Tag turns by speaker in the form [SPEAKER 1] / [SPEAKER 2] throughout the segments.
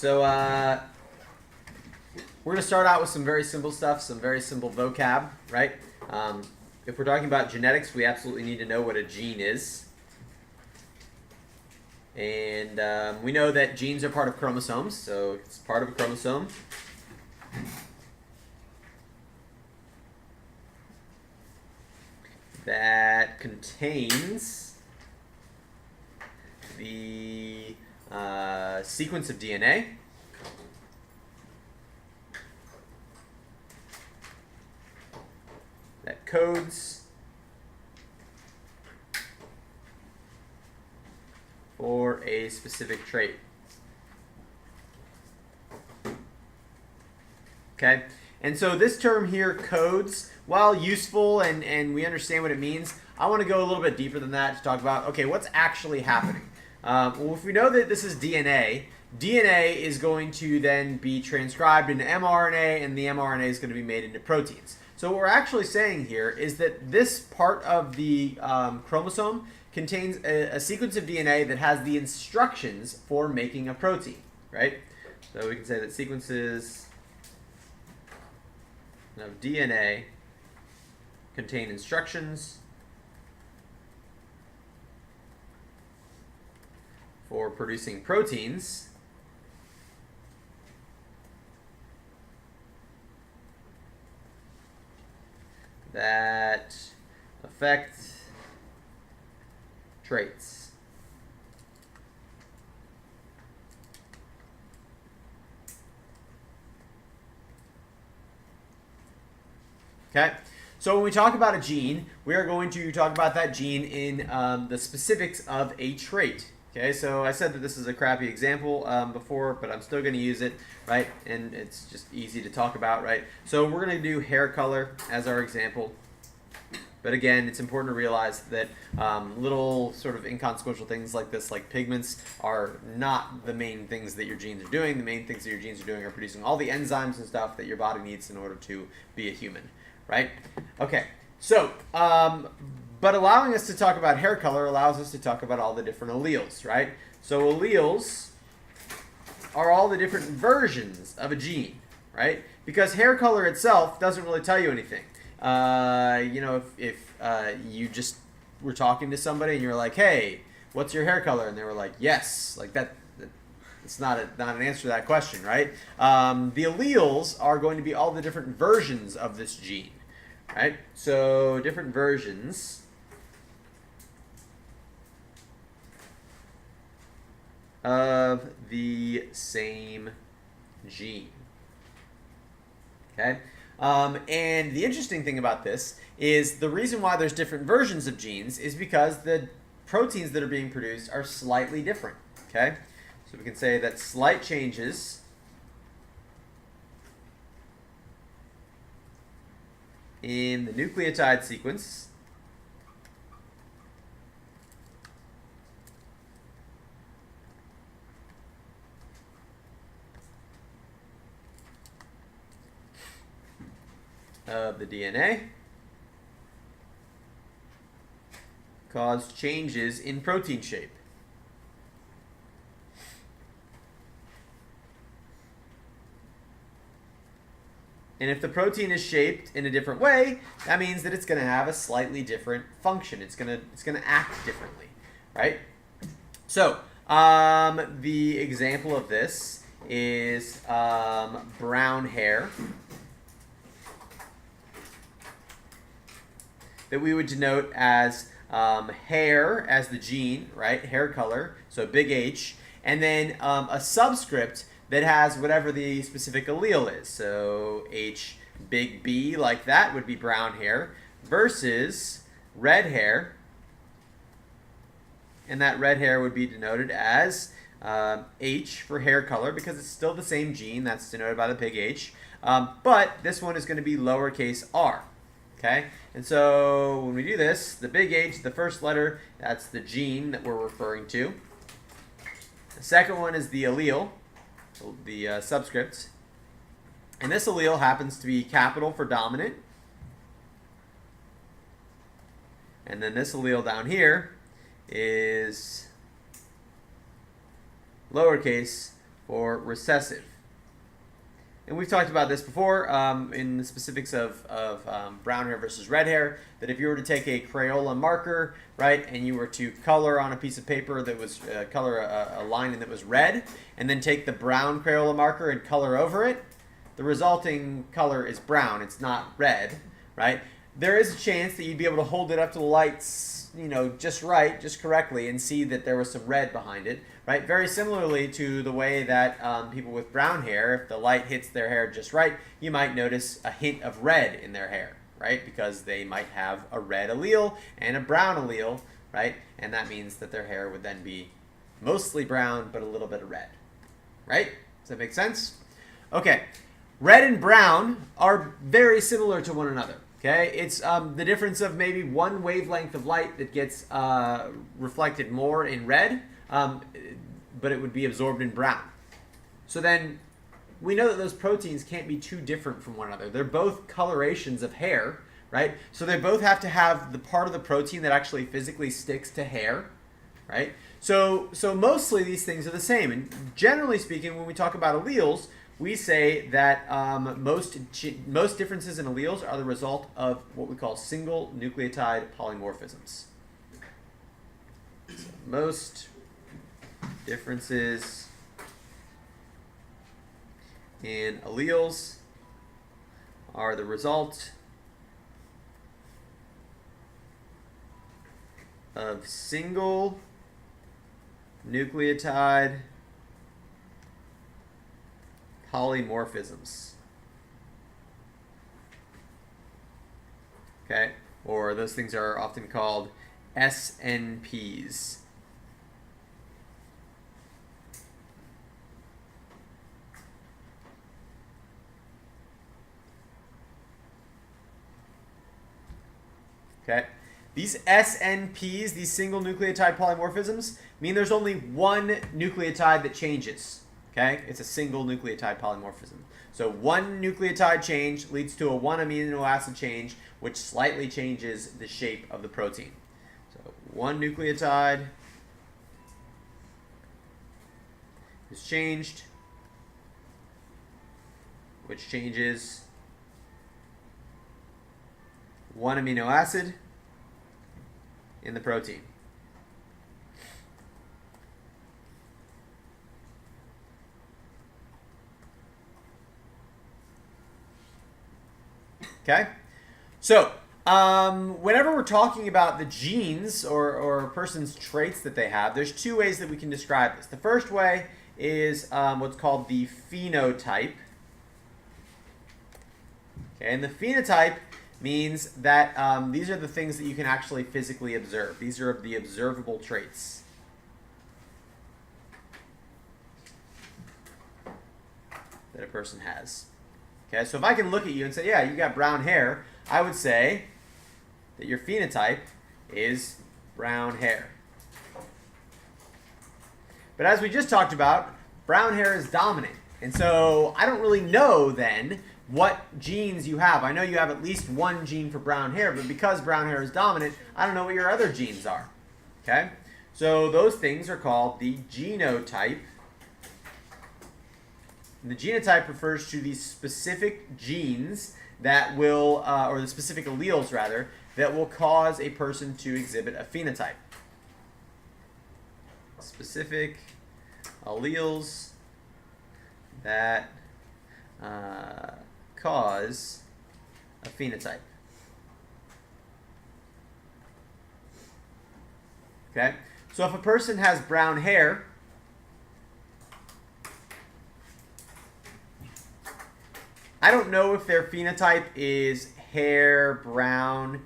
[SPEAKER 1] So we're going to start out with some very simple stuff, some very simple vocab, right? If we're talking about genetics, we absolutely need to know what a gene is. And we know that genes are part of chromosomes, so it's part of a chromosome. That contains the sequence of DNA. That codes for a specific trait. Okay, and so this term here, codes, while useful and we understand what it means, I want to go a little bit deeper than that to talk about, okay, what's actually happening? Well, if we know that this is DNA, DNA is going to then be transcribed into mRNA, and the mRNA is going to be made into proteins. So what we're actually saying here is that this part of the chromosome contains a sequence of DNA that has the instructions for making a protein, right? So we can say that sequences of DNA contain instructions for producing proteins that affect traits. Okay, so when we talk about a gene, we are going to talk about that gene in the specifics of a trait. Okay, so I said that this is a crappy example before, but I'm still going to use it, right? And it's just easy to talk about, right? So we're going to do hair color as our example. But again, it's important to realize that little sort of inconsequential things like this, like pigments, are not the main things that your genes are doing. The main things that your genes are doing are producing all the enzymes and stuff that your body needs in order to be a human, right? Okay, so but allowing us to talk about hair color allows us to talk about all the different alleles, right? So alleles are all the different versions of a gene, right? Because hair color itself doesn't really tell you anything. You know, if you just were talking to somebody and you're like, hey, what's your hair color? And they were like, yes, like it's not an answer to that question, right? The alleles are going to be all the different versions of this gene, right? So different versions of the same gene. Okay? And the interesting thing about this is the reason why there's different versions of genes is because the proteins that are being produced are slightly different. Okay? So we can say that slight changes in the nucleotide sequence of the DNA cause changes in protein shape. And if the protein is shaped in a different way, that means that it's going to have a slightly different function. It's going to act differently, right? So the example of this is brown hair, that we would denote as hair as the gene, right? Hair color, so big H, and then a subscript that has whatever the specific allele is. So H big B, like that, would be brown hair, versus red hair, and that red hair would be denoted as H for hair color, because it's still the same gene, that's denoted by the big H, but this one is going to be lowercase r. Okay, and so when we do this, the big H, the first letter, that's the gene that we're referring to. The second one is the allele, the subscript. And this allele happens to be capital for dominant. And then this allele down here is lowercase for recessive. And we've talked about this before in the specifics of brown hair versus red hair, that if you were to take a Crayola marker, right, and you were to color on a piece of paper that was, color a line that was red, and then take the brown Crayola marker and color over it, the resulting color is brown. It's not red, right? There is a chance that you'd be able to hold it up to the lights, you know, just right, just correctly, and see that there was some red behind it, right? Very similarly to the way that people with brown hair, if the light hits their hair just right, you might notice a hint of red in their hair, right? Because they might have a red allele and a brown allele, right? And that means that their hair would then be mostly brown, but a little bit of red, right? Does that make sense? Okay, red and brown are very similar to one another. Okay, it's the difference of maybe one wavelength of light that gets reflected more in red, but it would be absorbed in brown. So then we know that those proteins can't be too different from one another. They're both colorations of hair, right? So they both have to have the part of the protein that actually physically sticks to hair, right? So mostly these things are the same. And generally speaking, when we talk about alleles, we say that most differences in alleles are the result of what we call single nucleotide polymorphisms. So most differences in alleles are the result of single nucleotide polymorphisms. Okay, or those things are often called SNPs. Okay, these SNPs, these single nucleotide polymorphisms, mean there's only one nucleotide that changes. Okay, it's a single nucleotide polymorphism. So one nucleotide change leads to a one amino acid change, which slightly changes the shape of the protein. So one nucleotide is changed, which changes one amino acid in the protein. Okay, so whenever we're talking about the genes or a person's traits that they have, there's two ways that we can describe this. The first way is what's called the phenotype. Okay, and the phenotype means that these are the things that you can actually physically observe. These are the observable traits. That a person has. Okay, so if I can look at you and say, yeah, you got brown hair, I would say that your phenotype is brown hair. But as we just talked about, brown hair is dominant. And so I don't really know then what genes you have. I know you have at least one gene for brown hair, but because brown hair is dominant, I don't know what your other genes are. Okay? So those things are called the genotype. And the genotype refers to these specific genes that will, or the specific alleles rather, that will cause a person to exhibit a phenotype. Specific alleles that cause a phenotype. Okay? So if a person has brown hair, I don't know if their phenotype is hair brown.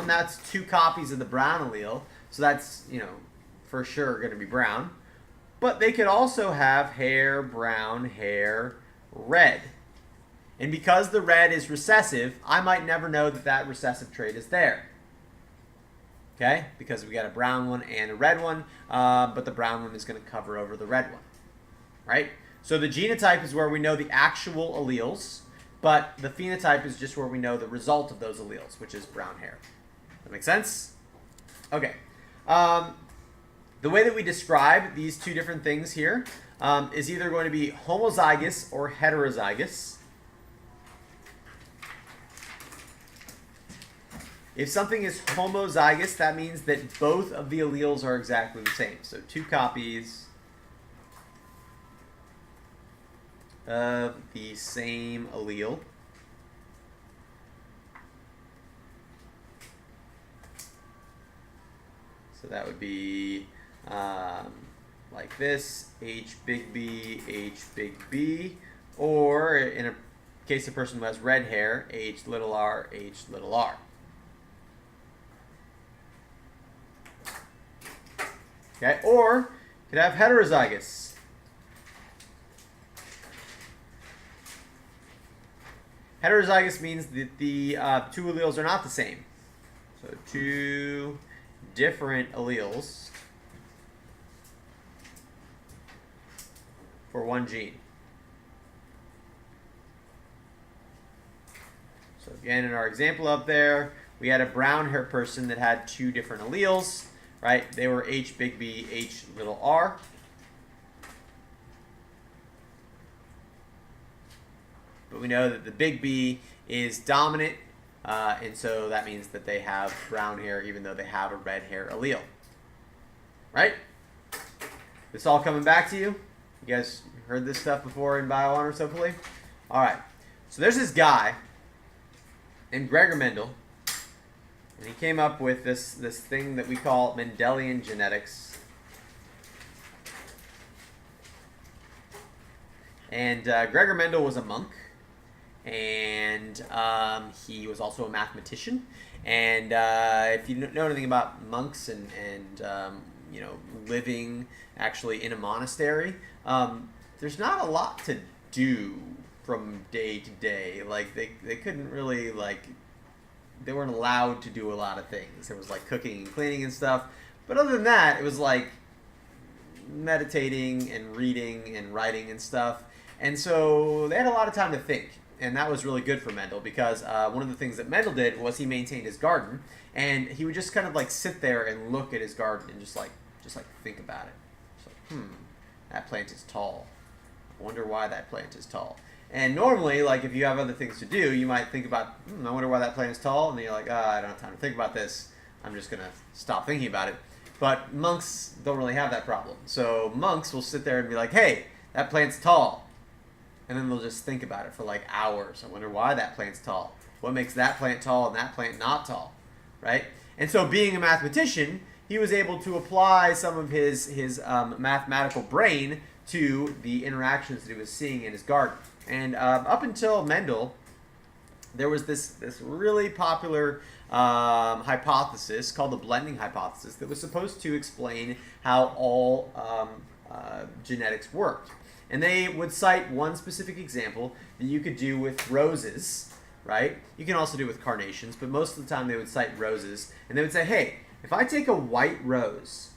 [SPEAKER 1] That's two copies of the brown allele, so that's, you know, for sure going to be brown. But they could also have hair brown, hair red. And because the red is recessive, I might never know that that recessive trait is there. Okay? Because we got a brown one and a red one, but the brown one is going to cover over the red one. Right? So the genotype is where we know the actual alleles, but the phenotype is just where we know the result of those alleles, which is brown hair. That make sense? Okay. The way that we describe these two different things here is either going to be homozygous or heterozygous. If something is homozygous, that means that both of the alleles are exactly the same. So 2 copies of the same allele. So that would be like this, H big B, H big B, or in a case of a person who has red hair, H little r, H little r. Okay, or you could have heterozygous. Heterozygous means that the 2 alleles are not the same. So 2 different alleles for 1 gene. So again, in our example up there, we had a brown hair person that had 2 different alleles, right? They were H big B, H little r. But we know that the big B is dominant, and so that means that they have brown hair even though they have a red hair allele. Right? This all coming back to you? You guys heard this stuff before in Bio Honors, hopefully? All right. So there's this guy named Gregor Mendel, and he came up with this thing that we call Mendelian genetics. And Gregor Mendel was a monk, and he was also a mathematician. And if you know anything about monks and you know, living actually in a monastery, there's not a lot to do from day to day. Like they couldn't really, like, they weren't allowed to do a lot of things. There was like cooking and cleaning and stuff, but other than that, it was like meditating and reading and writing and stuff. And so they had a lot of time to think, and that was really good for Mendel, because one of the things that Mendel did was he maintained his garden, and he would just kind of like sit there and look at his garden and just like think about it. Just like, that plant is tall. I wonder why that plant is tall. And normally, like, if you have other things to do, you might think about, I wonder why that plant is tall, and then you're like, I don't have time to think about this. I'm just going to stop thinking about it. But monks don't really have that problem. So monks will sit there and be like, hey, that plant's tall. And then they'll just think about it for like hours. I wonder why that plant's tall. What makes that plant tall and that plant not tall, right? And so being a mathematician, he was able to apply some of his mathematical brain to the interactions that he was seeing in his garden. And up until Mendel, there was this really popular hypothesis called the blending hypothesis that was supposed to explain how all genetics worked. And they would cite one specific example that you could do with roses, right? You can also do it with carnations, but most of the time they would cite roses. And they would say, hey, if I take a white rose,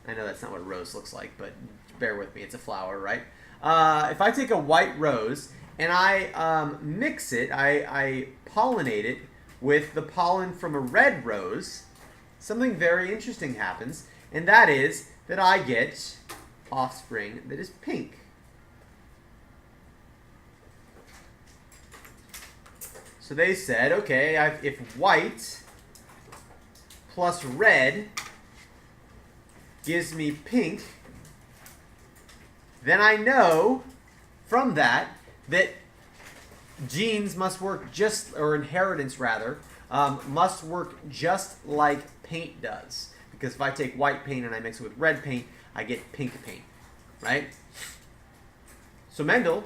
[SPEAKER 1] I know that's not what a rose looks like, but bear with me, it's a flower, right? If I take a white rose and I mix it, I pollinate it with the pollen from a red rose, something very interesting happens, and that is that I get offspring that is pink. So they said, okay, if white plus red gives me pink, then I know from that genes must work just, or inheritance rather, must work just like paint does. Because if I take white paint and I mix it with red paint, I get pink paint, right? So Mendel,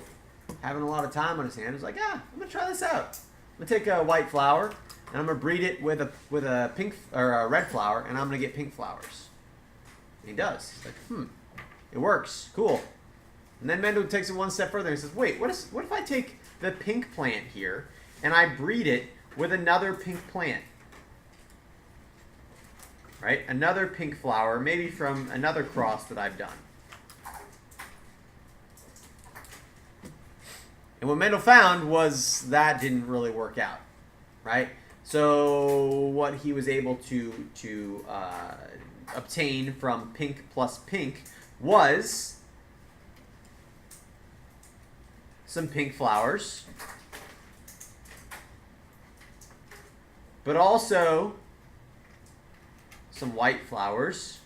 [SPEAKER 1] having a lot of time on his hands, was like, I'm gonna try this out. I'm gonna take a white flower and I'm gonna breed it with a pink or a red flower, and I'm gonna get pink flowers. And he does. He's like, it works. Cool. And then Mendel takes it one step further and says, wait, what if I take the pink plant here and I breed it with another pink plant? Right? Another pink flower, maybe from another cross that I've done. And what Mendel found was that didn't really work out, right? So what he was able to obtain from pink plus pink was some pink flowers, but also some white flowers,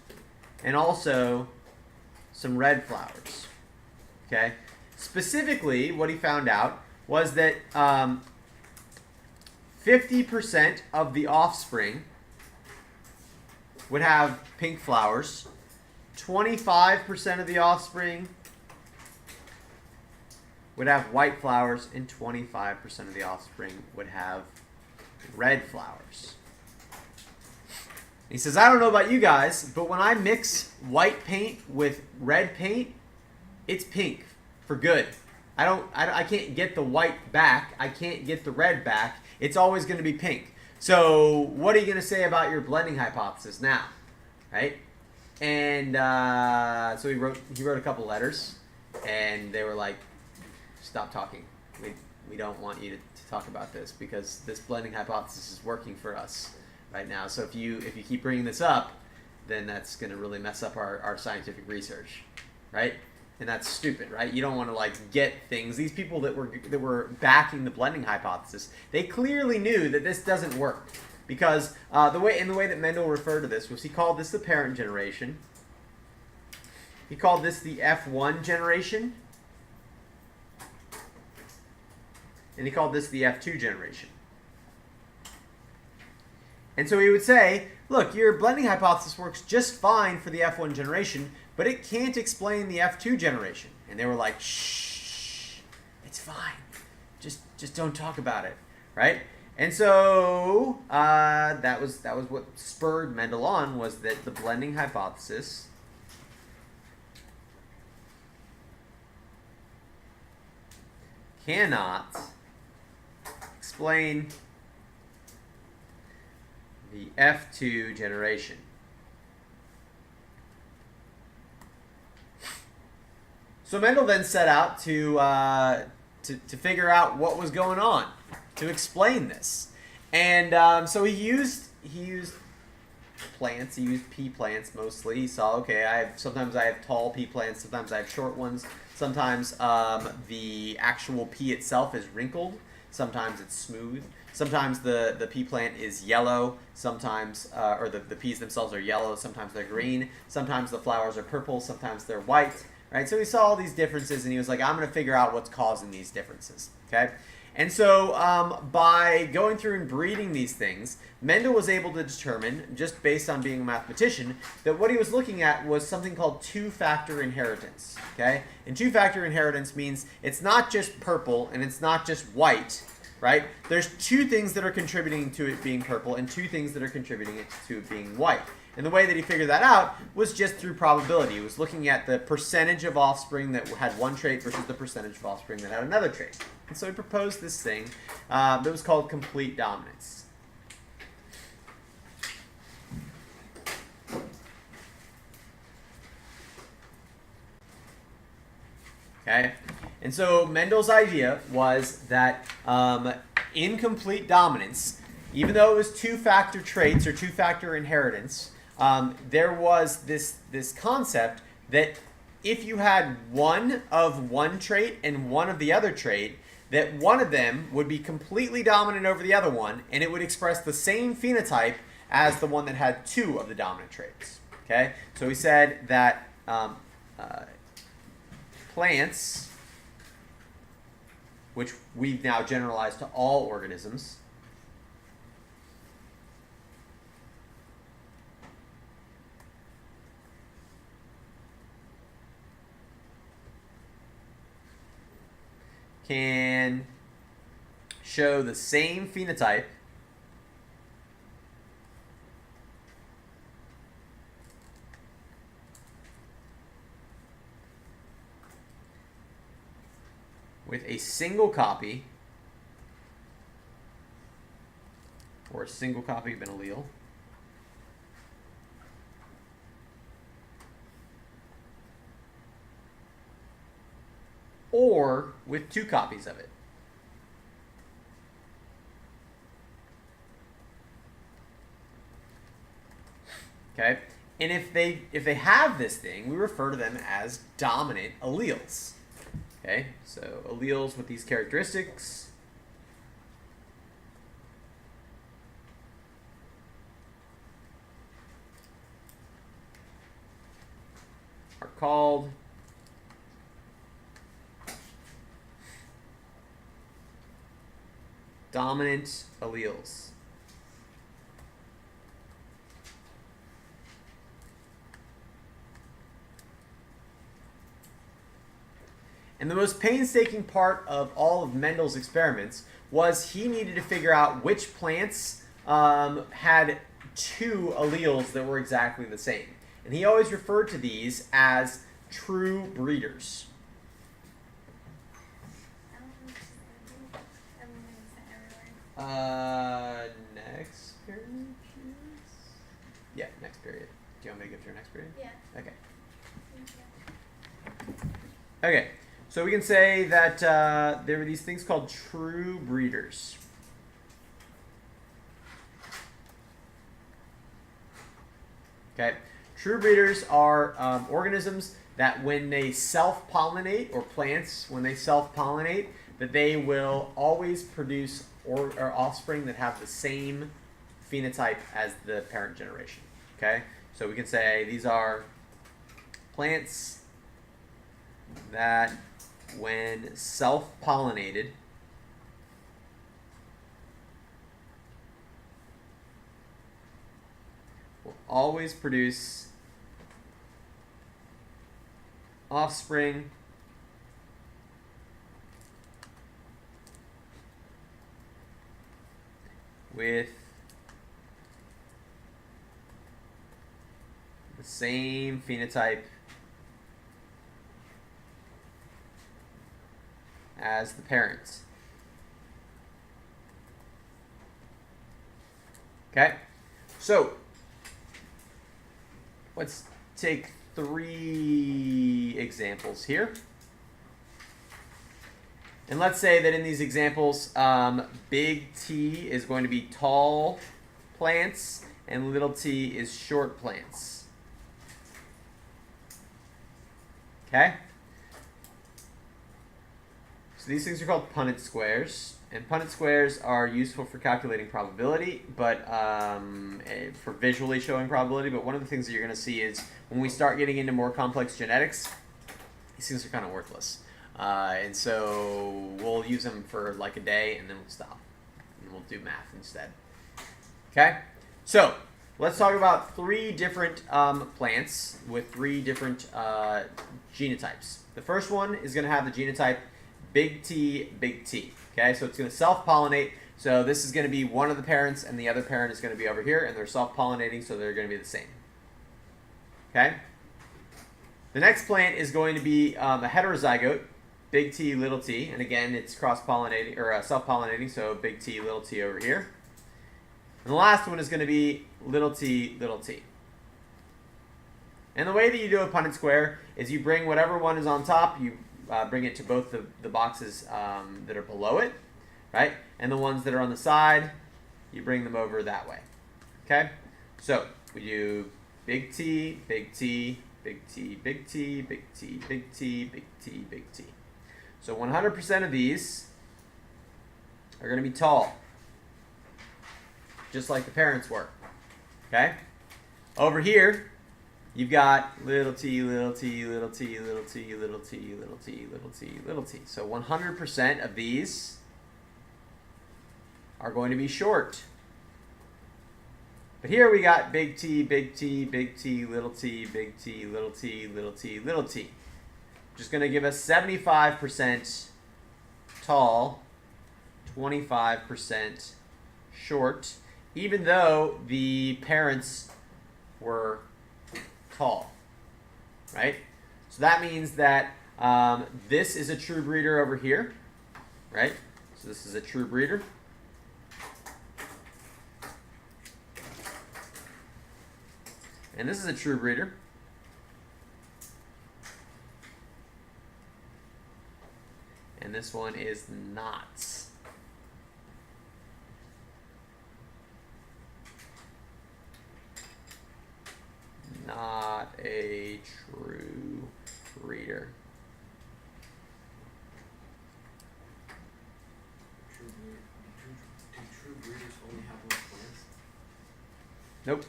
[SPEAKER 1] and also some red flowers. Okay? Specifically, what he found out was that 50% of the offspring would have pink flowers, 25% of the offspring would have white flowers, and 25% of the offspring would have red flowers. He says, I don't know about you guys, but when I mix white paint with red paint, it's pink for good. I can't get the white back. I can't get the red back. It's always going to be pink. So what are you going to say about your blending hypothesis now, right? And so he wrote a couple letters, and they were like, stop talking. We don't want you to talk about this because this blending hypothesis is working for us right now. So if you keep bringing this up, then that's going to really mess up our scientific research, right? And that's stupid, right? You don't want to like get things. These people that were backing the blending hypothesis, they clearly knew that this doesn't work because the way that Mendel referred to this was he called this the parent generation. He called this the F1 generation, and he called this the F2 generation. And so he would say, look, your blending hypothesis works just fine for the F1 generation, but it can't explain the F2 generation. And they were like, shh, it's fine. Just don't talk about it, right? And so that was what spurred Mendel on, was that the blending hypothesis cannot explain the F2 generation. So Mendel then set out to figure out what was going on, to explain this, and so he used plants. He used pea plants mostly. He saw, okay, sometimes I have tall pea plants, sometimes I have short ones. Sometimes the actual pea itself is wrinkled. Sometimes it's smooth. Sometimes the pea plant is yellow. Sometimes, or the peas themselves are yellow. Sometimes they're green. Sometimes the flowers are purple. Sometimes they're white. Right? So he saw all these differences, and he was like, I'm going to figure out what's causing these differences. Okay? And so by going through and breeding these things, Mendel was able to determine, just based on being a mathematician, that what he was looking at was something called two-factor inheritance. Okay? And two-factor inheritance means it's not just purple and it's not just white, right? There's two things that are contributing to it being purple and two things that are contributing to it being white. And the way that he figured that out was just through probability. He was looking at the percentage of offspring that had one trait versus the percentage of offspring that had another trait. And so he proposed this thing that was called complete dominance. Okay? And so Mendel's idea was that incomplete dominance, even though it was two-factor traits or two-factor inheritance, there was this concept that if you had one of one trait and one of the other trait, that one of them would be completely dominant over the other one, and it would express the same phenotype as the one that had two of the dominant traits. Okay? So he said that plants, which we've now generalized to all organisms, can show the same phenotype with a single copy or a single copy of an allele or with two copies of it. Okay? And if they have this thing, we refer to them as dominant alleles. Okay, so alleles with these characteristics are called dominant alleles. And the most painstaking part of all of Mendel's experiments was he needed to figure out which plants had two alleles that were exactly the same. And he always referred to these as true breeders. Next period? Yeah, next period. Do you want me to go through next period?
[SPEAKER 2] Yeah.
[SPEAKER 1] Okay. Okay, so we can say that there were these things called true breeders. Okay, true breeders are organisms that when they self-pollinate, or plants, when they self-pollinate, that they will always produce or offspring that have the same phenotype as the parent generation. Okay, so we can say these are plants that when self-pollinated will always produce offspring with the same phenotype as the parents. Okay, so let's take 3 examples here. And let's say that in these examples, big T is going to be tall plants and little t is short plants. Okay? So these things are called Punnett squares. And Punnett squares are useful for calculating probability, but for visually showing probability. But one of the things that you're going to see is when we start getting into more complex genetics, these things are kind of worthless. And so we'll use them for like a day and then we'll stop. And we'll do math instead. Okay? So let's talk about 3 different plants with 3 different genotypes. The first one is going to have the genotype big T, big T. Okay, so it's going to self-pollinate. So this is going to be one of the parents and the other parent is going to be over here, and they're self-pollinating, so they're going to be the same. Okay? The next plant is going to be a heterozygote, big T, little t, and again, it's cross-pollinating or self-pollinating, so big T, little t over here. And the last one is going to be little t, little t. And the way that you do a Punnett square is you bring whatever one is on top, you bring it to both the boxes that are below it, right? And the ones that are on the side, you bring them over that way. Okay? So we do big T, big T, big T, big T, big T, big T, big T, big T. So 100% of these are going to be tall, just like the parents were. Okay? Over here, you've got little t, little t, little t, little t, little t, little t, little t, little t. So 100% of these are going to be short. But here we got big T, big T, big T, little t, big T, little t, little t, little t. Which is going to give us 75% tall, 25% short, even though the parents were tall, right? So that means that this is a true breeder over here, right? So this is a true breeder. And this is a true breeder. And this one is not. Not. Nope.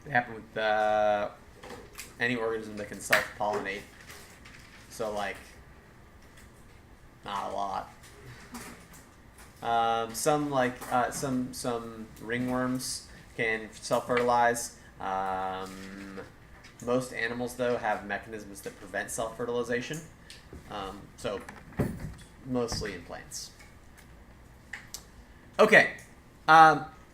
[SPEAKER 1] They happen with any organism that can self-pollinate. So, like, not a lot. Some ringworms can self-fertilize. Most animals, though, have mechanisms that prevent self-fertilization. So, mostly in plants. Okay.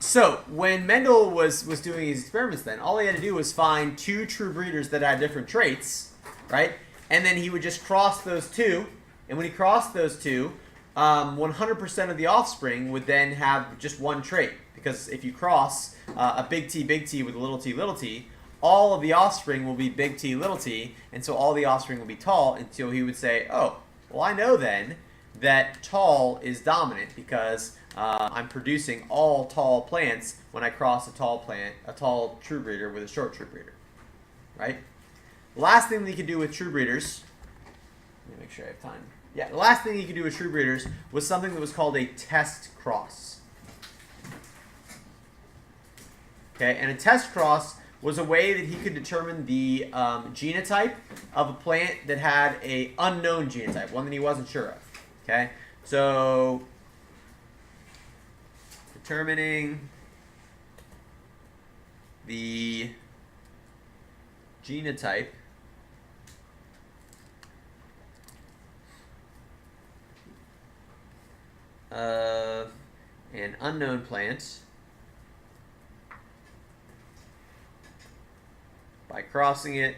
[SPEAKER 1] So, when Mendel was doing his experiments then, all he had to do was find two true breeders that had different traits, right? And then he would just cross those two. And when he crossed those two, 100% of the offspring would then have just one trait. Because if you cross a big T with a little t, all of the offspring will be big T, little t, and so all the offspring will be tall until he would say, oh, well, I know then that tall is dominant because I'm producing all tall plants when I cross a tall true breeder with a short true breeder, right? The last thing that you could do with true breeders, let me make sure I have time. Yeah, the last thing you could do with true breeders was something that was called a test cross. Okay, and a test cross was a way that he could determine the genotype of a plant that had an unknown genotype, one that he wasn't sure of. Okay, so determining the genotype of an unknown plant by crossing it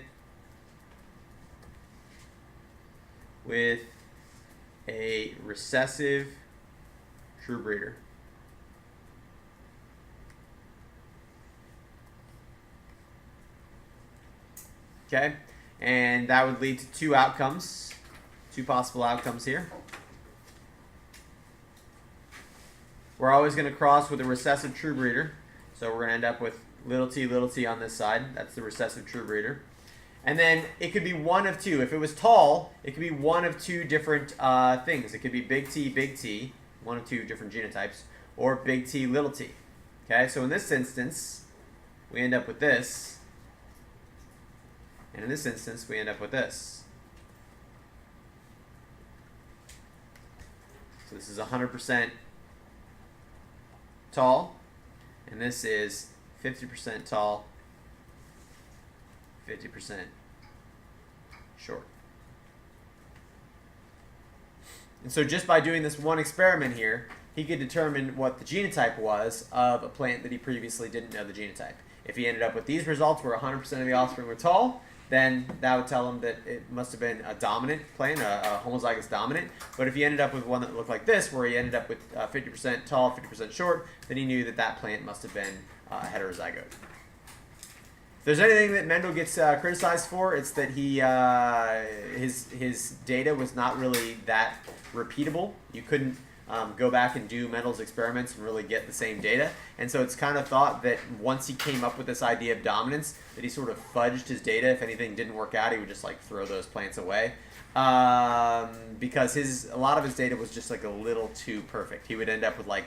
[SPEAKER 1] with a recessive true breeder. Okay, and that would lead to two possible outcomes here. We're always going to cross with a recessive true breeder, so we're going to end up with little t on this side. That's the recessive true breeder. And then it could be one of two. If it was tall, it could be one of two different things. It could be big T, one of two different genotypes, or big T, little t. Okay, so in this instance, we end up with this. And in this instance, we end up with this. So this is 100% tall, and this is 50% tall, 50% short. And so just by doing this one experiment here, he could determine what the genotype was of a plant that he previously didn't know the genotype. If he ended up with these results where 100% of the offspring were tall, then that would tell him that it must have been a dominant plant, a homozygous dominant. But if he ended up with one that looked like this, where he ended up with 50% tall, 50% short, then he knew that that plant must have been heterozygote. If there's anything that Mendel gets criticized for, it's that he his data was not really that repeatable. You couldn't go back and do Mendel's experiments and really get the same data. And so it's kind of thought that once he came up with this idea of dominance, that he sort of fudged his data. If anything didn't work out, he would just like throw those plants away. Because a lot of his data was just like a little too perfect. He would end up with like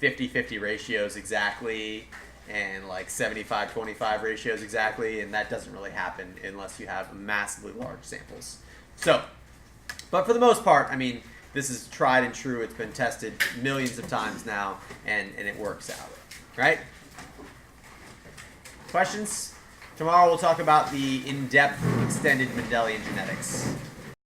[SPEAKER 1] 50-50 ratios exactly, and like 75-25 ratios exactly, and that doesn't really happen unless you have massively large samples. So, but for the most part, I mean, this is tried and true. It's been tested millions of times now, and it works out, right? Questions? Tomorrow we'll talk about the in-depth extended Mendelian genetics.